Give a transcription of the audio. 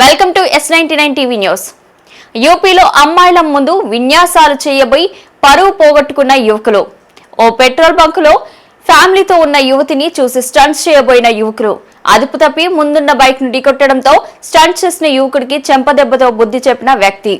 Welcome to S99 TV news. యూపీలో అమ్మాయిల ముందు విన్యాసాలు చేయబోయి పరువు పోగొట్టుకున్న యువకులు. ఓ పెట్రోల్ బంకులో ఫ్యామిలీతో ఉన్న యువతిని చూసి స్టంట్స్ చేయబోయిన యువకులు. అదుపు తప్పి ముందున్న బైక్ ను ఢీకొట్టడంతో స్టంట్ చేసిన యువకుడికి చెంపదెబ్బతో బుద్ధి చెప్పిన వ్యక్తి.